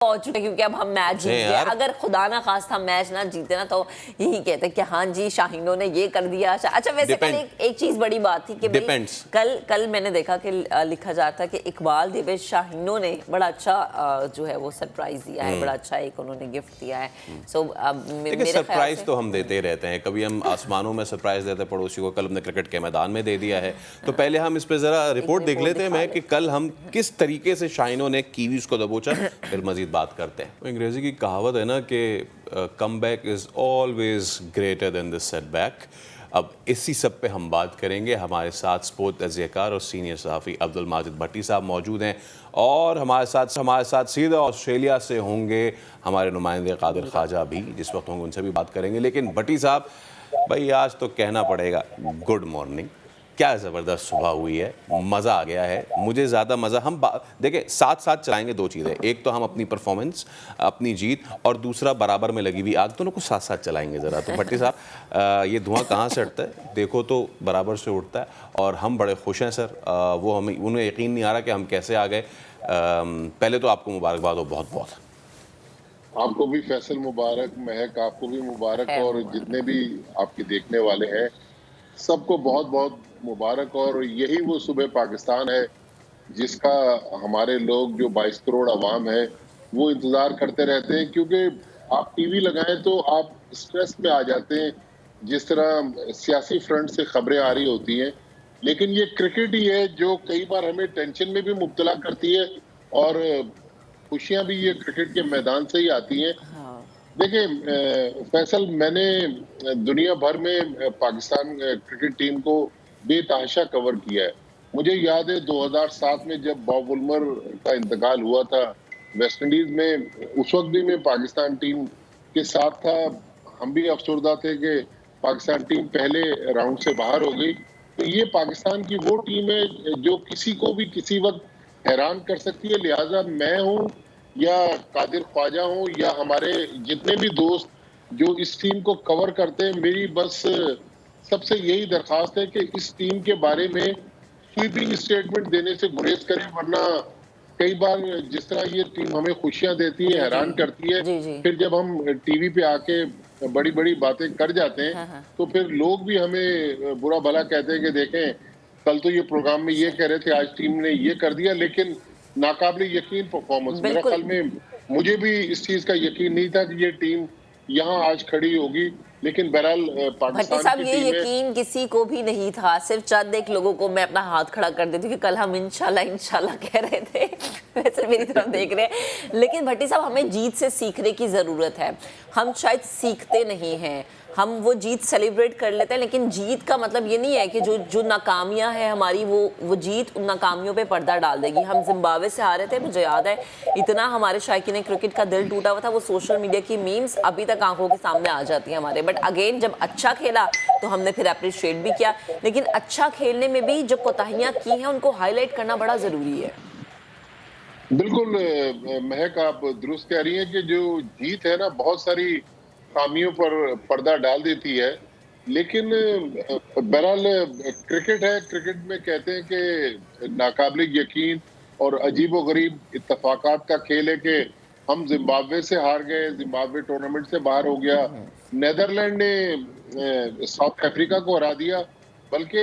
पहुंच चुके क्योंकि अब हम मैच जीत गए। अगर खुदा ना खास्ता मैच ना जीते ना तो यही कहते कि हाँ जी शाहीनों ने ये कर दिया। अच्छा वैसे कल एक चीज बड़ी बात थी कि कल मैंने देखा कि लिखा जाता कि इकबाल दिवेश शाहीनों ने बड़ा अच्छा जो है वो सरप्राइज दिया है, बड़ा अच्छा एक उन्होंने गिफ्ट दिया है। सो मेरे सरप्राइज तो हम देते रहते हैं, कभी हम आसमानों में सरप्राइज देते हैं पड़ोसी को, कल हमने क्रिकेट के मैदान में दे दिया है। तो पहले हम इस पे जरा रिपोर्ट देख लेते हैं मैं कि कल हम किस तरीके से शाहीनों ने कीवीज को दबोचा, फिर मजीद बात करते हैं। अंग्रेजी की कहावत है ना कि come back is always greater than the setback. अब इसी सब पे हम बात करेंगे। हमारे साथ स्पोर्ट तजज़ियाकार और सीनियर सहाफ़ी अब्दुल माजिद भट्टी साहब मौजूद हैं और हमारे साथ सीधा ऑस्ट्रेलिया से होंगे हमारे नुमाइंदे कादिर ख्वाजा भी, जिस वक्त होंगे उनसे भी बात करेंगे। लेकिन भट्टी साहब भाई आज तो कहना पड़ेगा गुड मॉर्निंग। क्या ज़बरदस्त सुबह हुई है, मज़ा आ गया है। मुझे ज़्यादा मज़ा हम देखें साथ साथ चलाएंगे दो चीज़ें, एक तो हम अपनी परफॉर्मेंस, अपनी जीत, और दूसरा बराबर में लगी हुई आग, दोनों को साथ साथ चलाएंगे ज़रा। तो भट्टी साहब ये धुआं कहाँ से उठता है, देखो तो बराबर से उठता है और हम बड़े खुश हैं सर। वो हमें उन्हें यकीन नहीं आ रहा कि हम कैसे आ गए। पहले तो आपको मुबारकबाद हो बहुत बहुत। आपको भी फैसल मुबारक, महक आपको भी मुबारक, और जितने भी आपके देखने वाले हैं सबको बहुत बहुत मुबारक। और यही वो सुबह पाकिस्तान है जिसका हमारे लोग जो 22 करोड़ अवाम है वो इंतजार करते रहते हैं, क्योंकि आप टीवी लगाएं तो आप स्ट्रेस में आ जाते हैं जिस तरह सियासी फ्रंट से खबरें आ रही होती हैं। लेकिन ये क्रिकेट ही है जो कई बार हमें टेंशन में भी मुब्तला करती है और खुशियां भी ये क्रिकेट के मैदान से ही आती हैं। देखिए फैसल, मैंने दुनिया भर में पाकिस्तान क्रिकेट टीम को बेतहाशा कवर किया है। मुझे याद है 2007 में जब बॉब वुलमर का इंतकाल हुआ था वेस्ट इंडीज में, उस वक्त भी मैं पाकिस्तान टीम के साथ था। हम भी अफसरदा थे कि पाकिस्तान टीम पहले राउंड से बाहर हो गई। तो ये पाकिस्तान की वो टीम है जो किसी को भी किसी वक्त हैरान कर सकती है। लिहाजा मैं हूँ या कादिर ख्वाजा हूँ या हमारे जितने भी दोस्त जो इस टीम को कवर करते हैं, मेरी बस सबसे यही दरखास्त है कि इस टीम के बारे में स्वीपिंग स्टेटमेंट देने से गुरेज करें, वरना कई बार जिस तरह ये टीम हमें खुशियां देती है, हैरान करती है, फिर जब हम टीवी पे आके बड़ी बड़ी बातें कर जाते हैं तो फिर लोग भी हमें बुरा भला कहते हैं कि देखें कल तो ये प्रोग्राम में ये कह रहे थे, आज टीम ने ये कर दिया। लेकिन नाकाबिले यकीन परफॉर्मेंस, मेरा ख्याल में मुझे भी इस चीज का यकीन नहीं था कि ये टीम यहाँ आज खड़ी होगी। लेकिन बहरहाल पाकिस्तान साहब ये यकीन किसी को भी नहीं था, सिर्फ चंद एक लोगों को। मैं अपना हाथ खड़ा कर देती हूँ कि कल हम इंशाल्लाह कह रहे थे, वैसे मेरी तरफ देख रहे हैं। लेकिन भट्टी साहब हमें जीत से सीखने की ज़रूरत है। हम शायद सीखते नहीं हैं, हम वो जीत सेलिब्रेट कर लेते हैं, लेकिन जीत का मतलब ये नहीं है कि जो नाकामियां हैं हमारी वो जीत उन नाकामियों पे पर्दा डाल देगी। हम जिम्बाब्वे से हारे थे, मुझे याद है इतना हमारे शायकीन क्रिकेट का दिल टूटा हुआ था। वो सोशल मीडिया की मीम्स अभी तक आंखों के सामने आ जाती हैं हमारे। बट अगेन जब अच्छा खेला तो हमने फिर अप्रिशिएट भी किया, लेकिन अच्छा खेलने में भी जो कोताहियां की हैं उनको हाईलाइट करना बड़ा जरूरी है। बिल्कुल महक, आप दुरुस्त कह रही हैं कि जो जीत है ना बहुत सारी खामियों पर पर्दा डाल देती है। लेकिन बहरहाल क्रिकेट है, क्रिकेट में कहते हैं कि नाकाबिले यकीन और अजीबो गरीब इत्तफाकात का खेल है कि हम जिम्बाब्वे से हार गए, जिम्बाब्वे टूर्नामेंट से बाहर हो गया, नेदरलैंड ने साउथ अफ्रीका को हरा दिया। बल्कि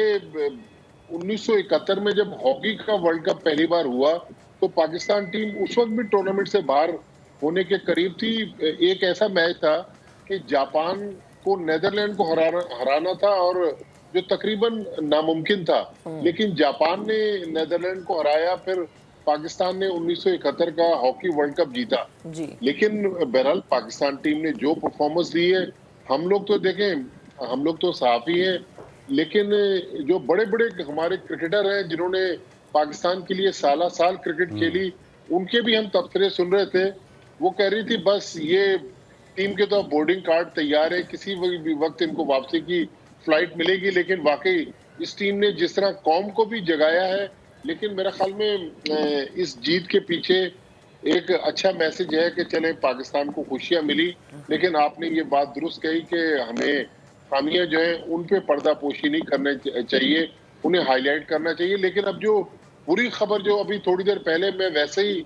1971 में जब हॉकी का वर्ल्ड कप पहली बार हुआ तो पाकिस्तान टीम उस वक्त भी टूर्नामेंट से बाहर होने के करीब थी। एक ऐसा मैच था कि जापान को नेदरलैंड को हराना था और जो तकरीबन नामुमकिन था, लेकिन जापान ने नेदरलैंड को हराया। फिर पाकिस्तान ने 1971 का हॉकी वर्ल्ड कप जीता। लेकिन बहरहाल पाकिस्तान टीम ने जो परफॉर्मेंस दी है, हम लोग तो देखें, हम लोग तो साफी हैं, लेकिन जो बड़े बड़े हमारे क्रिकेटर हैं जिन्होंने पाकिस्तान के लिए साला साल क्रिकेट खेली, उनके भी हम तबसरे सुन रहे थे। वो कह रही थी बस ये टीम के तो बोर्डिंग कार्ड तैयार है, किसी भी वक्त इनको वापसी की फ्लाइट मिलेगी। लेकिन वाकई इस टीम ने जिस तरह कौम को भी जगाया है, लेकिन मेरा ख्याल में इस जीत के पीछे एक अच्छा मैसेज है कि चले पाकिस्तान को खुशियां मिली। लेकिन आपने ये बात दुरुस्त कही कि हमें खामियां जो है उन पे पर्दापोशी नहीं करने चाहिए, उन्हें हाईलाइट करना चाहिए। लेकिन अब जो बुरी खबर जो अभी थोड़ी देर पहले मैं वैसे ही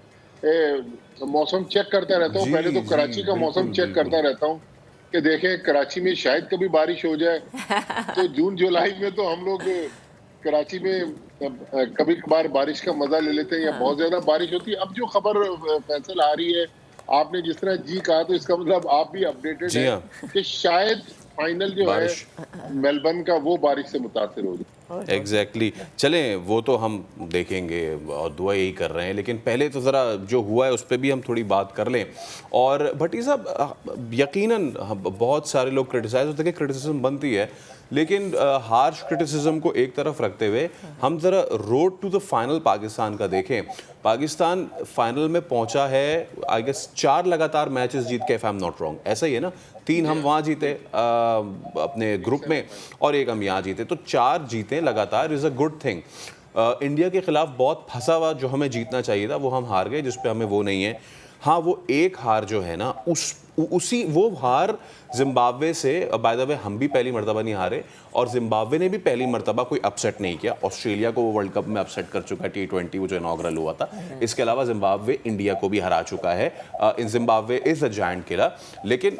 मौसम चेक करता रहता हूँ। जी, पहले तो जी, कराची का मौसम बिल्कुल, चेक करता बिल्कुल। रहता हूँ कि देखें कराची में शायद कभी बारिश हो जाए। तो जून जुलाई में तो हम लोग कराची में कभी कभार बारिश का मजा ले लेते हैं या बहुत ज्यादा बारिश होती है। अब जो खबर फैसल आ रही है, आपने जिस तरह जी कहा तो इसका मतलब आप भी अपडेटेड जी है हाँ, कि शायद फाइनल जो है बारिश मेलबर्न का वो बारिश से मुतासिर हो जाए। एग्जैक्टली चलें वो तो हम देखेंगे और दुआ यही कर रहे हैं, लेकिन पहले तो ज़रा जो हुआ है उस पर भी हम थोड़ी बात कर लें। और भट्टी साहब यकीनन बहुत सारे लोग क्रिटिसाइज होते हैं कि क्रिटिसिज्म बनती है, लेकिन हार्श क्रिटिसिज्म को एक तरफ रखते हुए हम ज़रा road to the final Pakistan का देखें। पाकिस्तान फाइनल में पहुंचा है, आई गेस 4 लगातार मैचेस जीत के, if I am not wrong, ऐसा ही है ना? 3 हम वहाँ जीते अपने ग्रुप में और 1 हम यहाँ जीते, तो 4 जीते लगातार is a good thing. India के खिलाफ बहुत फंसा हुआ जो हमें जीतना चाहिए था वो हम हार गए, जिस पे हमें वो नहीं है। हाँ, वो एक हार जो है ना, उसी वो हार जिम्बाब्वे से, बाय द वे हम भी पहली मर्तबा नहीं हारे और जिम्बाब्वे ने भी पहली मर्तबा कोई अपसेट नहीं किया। ऑस्ट्रेलिया को वो वर्ल्ड कप में अपसेट कर चुका है, T20 वो जो इनॉग्रल हुआ था। इसके अलावा जिम्बाब्वे इंडिया को भी हरा चुका है। In Zimbabwe is a giant killer. लेकिन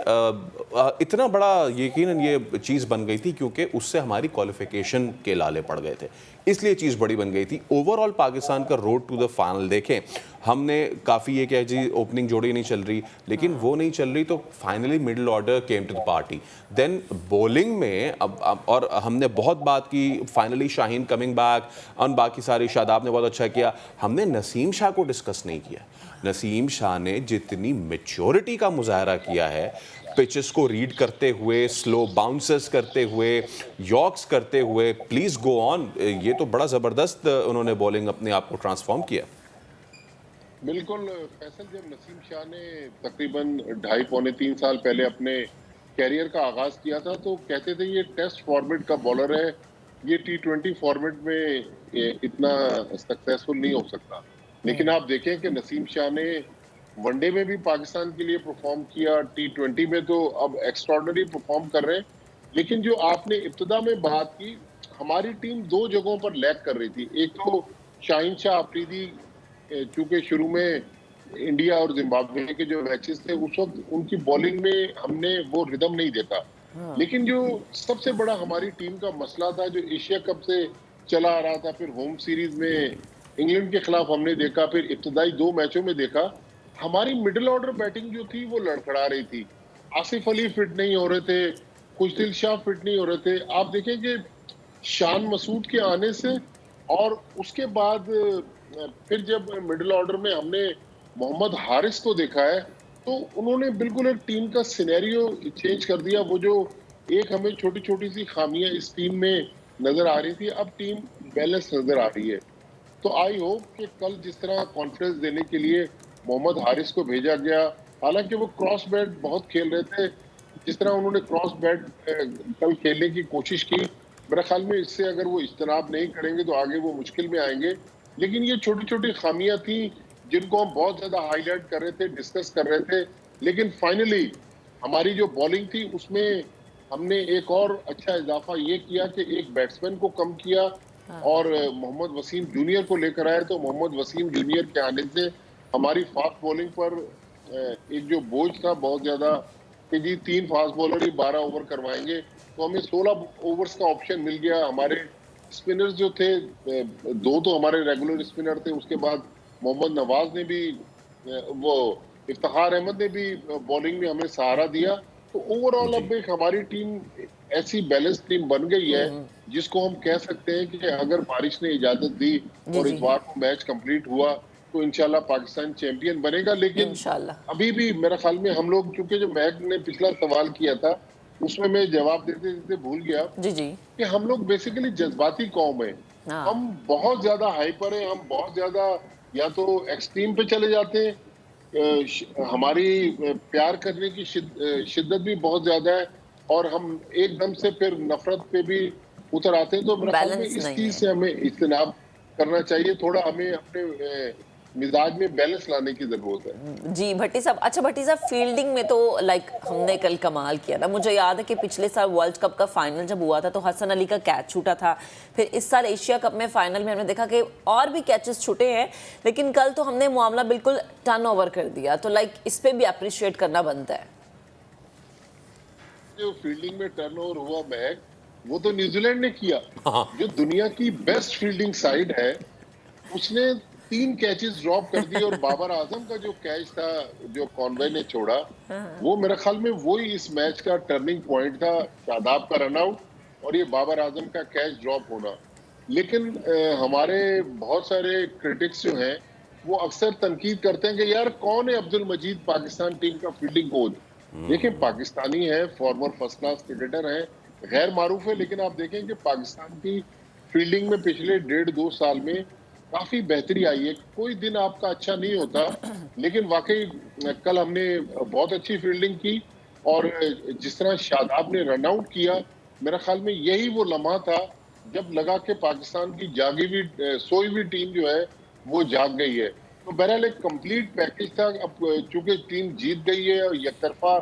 इतना बड़ा यकीनन ये चीज़ बन गई थी क्योंकि उससे हमारी क्वालिफिकेशन के लाले पड़ गए थे, इसलिए चीज़ बड़ी बन गई थी। ओवरऑल पाकिस्तान का रोड टू द फाइनल देखें, हमने काफ़ी ये कह जी ओपनिंग जोड़ी नहीं चल रही, लेकिन वो नहीं चल रही तो finally middle order came to the party. Then bowling में अब और हमने बहुत बात की फाइनली शाहीन कमिंग बैक और बाकी सारी, शादाब ने बहुत अच्छा किया। हमने नसीम शाह को डिस्कस नहीं किया। नसीम शाह ने जितनी मैच्योरिटी का मुजाहरा किया है, पिचेस को रीड करते हुए, स्लो बाउंसेस करते हुए, यॉर्क्स करते हुए, प्लीज गो ऑन, ये तो बड़ा ज़बरदस्त उन्होंने बॉलिंग अपने आप को ट्रांसफॉर्म किया। बिल्कुल फैसल, जब नसीम शाह ने तकरीबन 2.5 पौने 3 साल पहले अपने कैरियर का आगाज किया था तो कहते थे ये टेस्ट फॉर्मेट का बॉलर है, ये T20 फॉर्मेट में इतना सक्सेसफुल नहीं हो सकता। लेकिन आप देखें कि नसीम शाह ने वनडे में भी पाकिस्तान के लिए परफॉर्म किया, T20 में तो अब एक्स्ट्राऑर्डिनरी परफॉर्म कर रहे हैं। लेकिन जो आपने इब्तिदा में बात की, हमारी टीम 2 जगहों पर लैग कर रही थी। एक तो शाहीन शाह अफरीदी, चूंकि शुरू में इंडिया और जिम्बाब्वे के जो मैचेस थे उस वक्त उनकी बॉलिंग में हमने वो रिदम नहीं देखा। लेकिन जो सबसे बड़ा हमारी टीम का मसला था, जो एशिया कप से चला आ रहा था, फिर होम सीरीज में इंग्लैंड के खिलाफ हमने देखा, फिर इब्तदाई 2 मैचों में देखा, हमारी मिडिल ऑर्डर बैटिंग जो थी वो लड़खड़ा रही थी। आसिफ अली फिट नहीं हो रहे थे, खुशदिल शाह फिट नहीं हो रहे थे। आप देखें कि शान मसूद के आने से और उसके बाद फिर जब मिडिल ऑर्डर में हमने मोहम्मद हारिस को देखा है तो उन्होंने बिल्कुल एक टीम का सिनेरियो चेंज कर दिया। वो जो एक हमें छोटी छोटी सी खामियां इस टीम में नजर आ रही थी, अब टीम बैलेंस नजर आ रही है। तो आई होप कि कल जिस तरह कॉन्फिडेंस देने के लिए मोहम्मद हारिस को भेजा गया, हालांकि वो क्रॉस बैट बहुत खेल रहे थे, जिस तरह उन्होंने क्रॉस बैट कल खेलने की कोशिश की, मेरे ख्याल में इससे अगर वो इज्तनाब नहीं करेंगे तो आगे वो मुश्किल में आएंगे। लेकिन ये छोटी छोटी खामियां थी जिनको हम बहुत ज्यादा हाईलाइट कर रहे थे, डिस्कस कर रहे थे। लेकिन फाइनली हमारी जो बॉलिंग थी उसमें हमने एक और अच्छा इजाफा ये किया कि एक बैट्समैन को कम किया और मोहम्मद वसीम जूनियर को लेकर आए। तो मोहम्मद वसीम जूनियर के आने से हमारी फास्ट बॉलिंग पर एक जो बोझ था बहुत ज्यादा कि जी 3 फास्ट बॉलर ही 12 ओवर करवाएंगे, तो हमें 16 ओवर्स का ऑप्शन मिल गया। हमारे स्पिनर्स जो थे, 2 तो हमारे रेगुलर स्पिनर थे, उसके बाद मोहम्मद नवाज ने भी, वो इफ्तिखार अहमद ने भी बॉलिंग में हमें सहारा दिया। तो ओवरऑल जी अब एक हमारी टीम ऐसी बैलेंस टीम बन गई है जिसको हम कह सकते हैं कि अगर बारिश ने इजाजत दी जी और जी, इतवार को मैच कंप्लीट हुआ तो इंशाल्लाह पाकिस्तान चैंपियन बनेगा। लेकिन इंशाल्लाह। अभी भी मेरे ख्याल में हम लोग, क्योंकि जो महक ने पिछला सवाल किया था उसमें मैं जवाब देते देते भूल गया जी जी, कि हम लोग बेसिकली जज्बाती कौम है। हाँ, हम बहुत ज्यादा हाइपर हैं, हम बहुत ज्यादा या तो एक्सट्रीम पे चले जाते हैं, हमारी प्यार करने की शिद्दत भी बहुत ज्यादा है, और हम एकदम से फिर नफरत पे भी उतर आते हैं। तो मेरे ख्याल में बैलेंस इस नहीं चीज है। से हमें इज्तिनाब करना चाहिए। थोड़ा हमें अपने मिजाज में बैलेंस लाने की जरूरत है। जी भट्टी साहब, अच्छा भट्टी साहब, फील्डिंग में तो हमने कल कमाल किया ना। मुझे याद है कि पिछले साल वर्ल्ड कप का फाइनल जब हुआ था तो हसन अली का कैच छूटा था। फिर इस साल एशिया कप में फाइनल में हमने देखा कि और भी कैचेस छूटे हैं, लेकिन कल तो हमने मामला बिल्कुल टर्न ओवर कर दिया। तो इस पे भी अप्रिशिएट करना बनता है। जो फील्डिंग में टर्नओवर हुआ महक, वो तो न्यूजीलैंड ने किया। हाँ। जो दुनिया की बेस्ट फील्डिंग साइड है, उसने 3 कैचेस ड्रॉप कर दिए। और बाबर आजम का जो कैच था जो कॉनवे ने छोड़ा, वो मेरे ख्याल में वही इस मैच का टर्निंग पॉइंट था। शादाब का रनआउट और ये बाबर आजम का कैच ड्रॉप होना। लेकिन हमारे बहुत सारे क्रिटिक्स जो हैं वो अक्सर तनकीद करते हैं कि यार कौन है अब्दुल मजीद पाकिस्तान टीम का फील्डिंग कोच। देखिए, पाकिस्तानी है, फॉर्मर फर्स्ट क्लास क्रिकेटर है, गैर मारूफ है, लेकिन आप देखें कि पाकिस्तान की फील्डिंग में पिछले 1.5-2 साल में काफी बेहतरी आई है। कोई दिन आपका अच्छा नहीं होता, लेकिन वाकई कल हमने बहुत अच्छी फील्डिंग की। और जिस तरह शादाब ने रन आउट किया, मेरा ख्याल में यही वो लम्हा था जब लगा कि पाकिस्तान की जागी हुई सोई हुई टीम जो है वो जाग गई है। तो बहरहाल एक कंप्लीट पैकेज था। अब चूंकि टीम जीत गई है और एकतरफा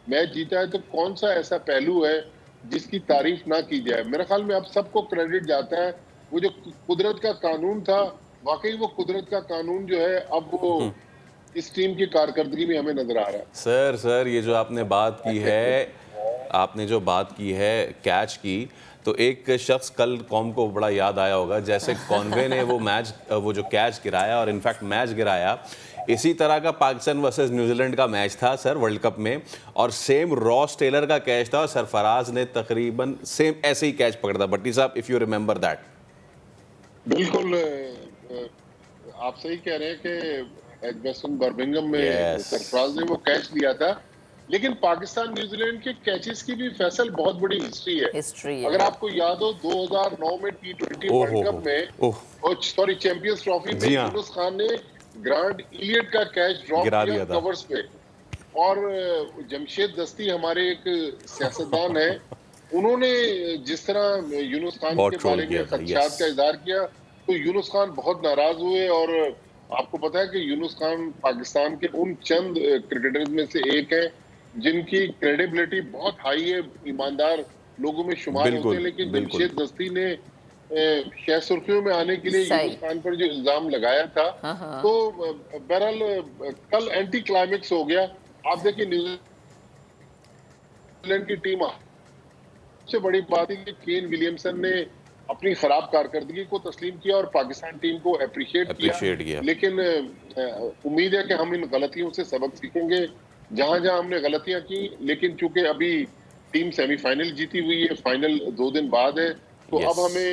मैच जीता है, तो कौन सा ऐसा पहलू है जिसकी तारीफ ना की जाए। मेरे ख्याल में अब सबको क्रेडिट जाता है। वो जो कुदरत का कानून था, वाकई वो कुदरत का कानून जो है अब वो इस टीम की कारकर्दगी में हमें नजर आ रहा है। सर ये जो आपने बात की है, आपने जो बात की है कैच की, तो एक शख्स कल कौम को बड़ा याद आया होगा, जैसे कॉनवे ने वो जो कैच गिराया और इनफैक्ट मैच गिराया, इसी तरह का पाकिस्तान वर्सेस न्यूजीलैंड का मैच था सर वर्ल्ड कप में, और सेम रॉस टेलर का कैच था और सरफराज ने तकरीबन सेम ऐसे ही कैच पकड़ा था। भट्टी साहब, इफ यू रिमेंबर दैट। बिल्कुल, आप सही कह रहे हैं कि एजबेस्टन बर्मिंघम में सरफराज ने वो कैच लिया था। लेकिन पाकिस्तान न्यूजीलैंड के कैचेस की भी फैसल बहुत बड़ी हिस्ट्री है। अगर आपको याद हो 2009 में T20 वर्ल्ड कप में, सॉरी चैंपियंस ट्रॉफी में, यूनुस खान ने ग्रांट इलियट का कैच ड्रॉप किया कवर्स पे। और जमशेद दस्ती हमारे एक सियासतदान है, उन्होंने जिस तरह यूनुस खान के बारे में खदशात का इजहार किया, तो यूनुस खान बहुत नाराज हुए। और आपको पता है कि यूनुस खान पाकिस्तान के उन चंद क्रिकेटर्स में से एक है जिनकी क्रेडिबिलिटी बहुत हाई है, ईमानदार लोगों में शुमार होते हैं। लेकिन जमशेद दस्ती ने शायद सुर्खियों में आने के लिए यूनुस खान पर जो इल्जाम लगाया था, तो बहरहाल कल एंटी क्लाइमेक्स हो गया। आप देखिए, न्यूजीलैंड की टीम, सबसे बड़ी बात है कि केन विलियमसन ने अपनी खराब कारकर्दगी को तस्लीम किया और पाकिस्तान टीम को अप्रिशिएट किया। लेकिन उम्मीद है कि हम इन गलतियों से सबक सीखेंगे जहां जहां हमने गलतियां की। लेकिन चूंकि अभी टीम सेमीफाइनल जीती हुई है, फाइनल 2 दिन बाद है, तो अब हमें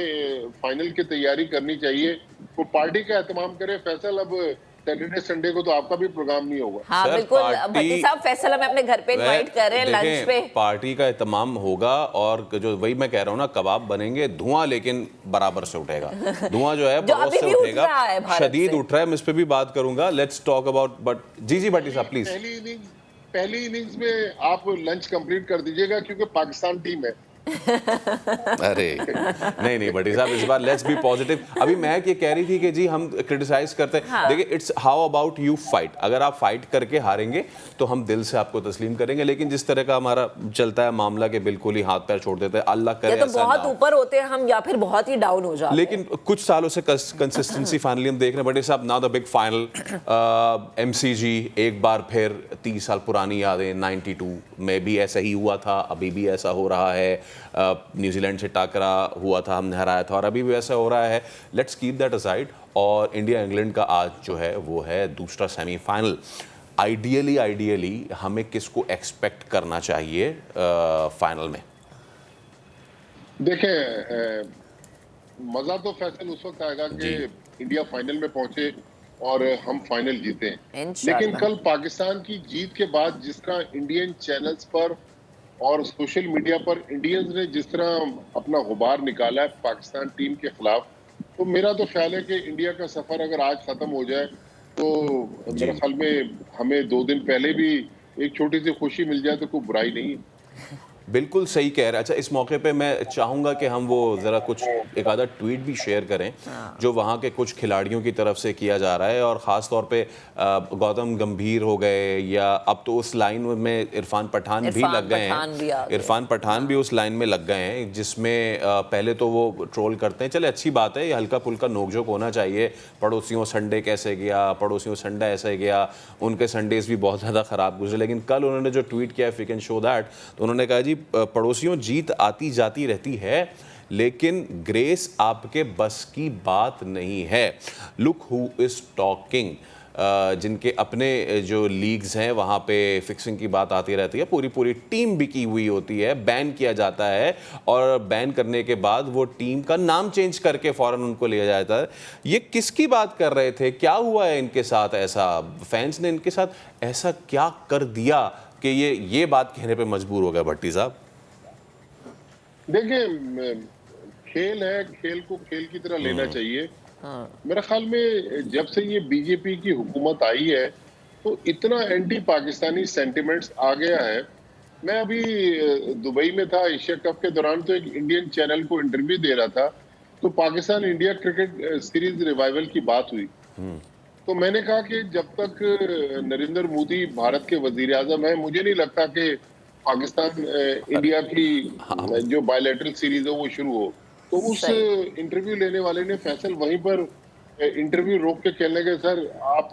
फाइनल की तैयारी करनी चाहिए। तो पार्टी का एहतमाम करे फैसल। अब सैटरडे संडे को तो आपका भी प्रोग्राम नहीं होगा। हाँ बिल्कुल, भट्टी साहब फैसल हमें अपने घर पे इनवाइट कर रहे हैं लंच पे। पार्टी का एहतमाम होगा और जो वही मैं कह रहा हूँ ना, कबाब बनेंगे, धुआं लेकिन बराबर से उठेगा। धुआं जो है बहुत से उठेगा, शदीद उठ रहा है। मैं इस पे भी बात करूंगा। लेट्स टॉक अबाउट जी भट्टी साहब प्लीज। पहली इनिंग्स में आप लंच कंप्लीट कर दीजिएगा क्योंकि पाकिस्तान टीम है। अरे नहीं भट्टी साहब, इस बार लेट्स बी पॉजिटिव। अभी मैं ये कह रही थी कि जी हम क्रिटिसाइज करते हैं। हाँ। देखिए, it's how about you fight. अगर आप फाइट करके हारेंगे तो हम दिल से आपको तस्लीम करेंगे, लेकिन जिस तरह का हमारा चलता है मामला के बिल्कुल ही हाथ पैर छोड़ देते हैं, अल्लाह करे तो बहुत ऊपर होते हैं हम या फिर बहुत ही डाउन हो जाते हैं। लेकिन कुछ सालों से कंसिस्टेंसी फाइनली हम देख रहे हैं। भट्टी साहब, now the big final, MCG, एक बार फिर 30 साल पुरानी यादें। 92 में भी ऐसा ही हुआ था, अभी भी ऐसा हो रहा है। न्यूजीलैंड से टाकरा हुआ था, हमने हराया था, और अभी भी वैसा हो रहा है। Let's keep that aside. और इंडिया इंग्लैंड का आज जो है वो है दूसरा सेमीफाइनल। आइडियली हमें किसको एक्सपेक्ट करना चाहिए फाइनल में? देखें, मजा तो फैसल उस वक्त आएगा कि इंडिया फाइनल में पहुंचे और हम फाइनल जीते। लेकिन कल पाकिस्तान की जीत के बाद जिस तरह इंडियन चैनल्स पर और सोशल मीडिया पर इंडियंस ने जिस तरह अपना गुबार निकाला है पाकिस्तान टीम के खिलाफ, तो मेरा तो ख्याल है कि इंडिया का सफर अगर आज खत्म हो जाए तो मेरे ख्याल में हमें 2 दिन पहले भी एक छोटी सी खुशी मिल जाए तो कोई बुराई नहीं है। बिल्कुल सही कह रहे हैं। अच्छा, इस मौके पे मैं चाहूँगा कि हम वो ज़रा कुछ एक आधा ट्वीट भी शेयर करें जो वहाँ के कुछ खिलाड़ियों की तरफ से किया जा रहा है, और ख़ास तौर पे गौतम गंभीर हो गए, या अब तो उस लाइन में इरफान पठान भी लग गए हैं। इरफान पठान भी उस लाइन में लग गए हैं, जिसमें पहले तो वो ट्रोल करते हैं, चले अच्छी बात है, ये हल्का फुल्का नोकझोंक होना चाहिए। पड़ोसियों संडे कैसे गया, पड़ोसियों संडे ऐसे गया, उनके संडेज भी बहुत ज़्यादा ख़राब गुजरे। लेकिन कल उन्होंने जो ट्वीट किया, if you can show that, तो उन्होंने कहा जी पड़ोसियों जीत आती जाती रहती है, लेकिन ग्रेस आपके बस की बात नहीं है। Look who is talking. जिनके अपने जो लीग्स हैं वहाँ पे फिक्सिंग की बात आती रहती है, पूरी पूरी टीम बिकी हुई होती है, बैन किया जाता है, और बैन करने के बाद वो टीम का नाम चेंज करके फौरन उनको लिया जाता है। ये किसकी बात कर रहे थे? क्या हुआ है इनके साथ? ऐसा फैंस ने इनके साथ ऐसा क्या कर दिया कि ये बात कहने पे मजबूर हो गए भट्टी साहब? देखिए, खेल है, खेल को खेल की तरह लेना चाहिए। मेरा ख्याल में जब से ये बीजेपी की हुकूमत आई है तो इतना एंटी पाकिस्तानी सेंटिमेंट्स आ गया है। मैं अभी दुबई में था एशिया कप के दौरान, तो एक इंडियन चैनल को इंटरव्यू दे रहा था, तो Pakistan India cricket series revival की बात हुई। तो मैंने कहा कि जब तक नरेंद्र मोदी भारत के वजीर आजम है, मुझे नहीं लगता कि पाकिस्तान इंडिया की जो बायलैटरल सीरीज है वो शुरू हो। तो उस इंटरव्यू लेने वाले ने फैसल वहीं पर इंटरव्यू रोक के कहने लगे, सर आप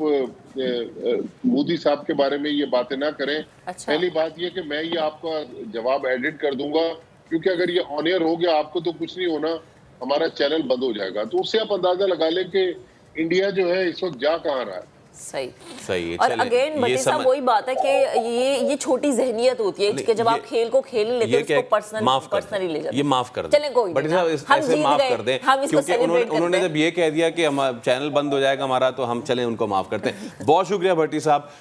मोदी साहब के बारे में ये बातें ना करें। अच्छा। पहली बात ये कि मैं ये आपका जवाब एडिट कर दूंगा, क्योंकि अगर ये ऑन एयर हो गया आपको तो कुछ नहीं होना, हमारा चैनल बंद हो जाएगा। तो उससे आप अंदाजा लगा लें कि इंडिया जो है इस वक्त जा कहाँ रहा है। सही है। और अगेन भट्टी साहब वही बात है कि ये छोटी जहनियत होती है कि जब आप खेल को खेल लेते हैं उसको पर्सनली ले जाते हैं। ये माफ कर दें, चलें कोई भट्टी साहब ऐसे माफ कर दें, क्योंकि उन्होंने जब ये कह दिया कि हमारा चैनल बंद हो जाएगा हमारा, तो हम चलें उनको माफ करते हैं। बहुत शुक्रिया भट्टी साहब।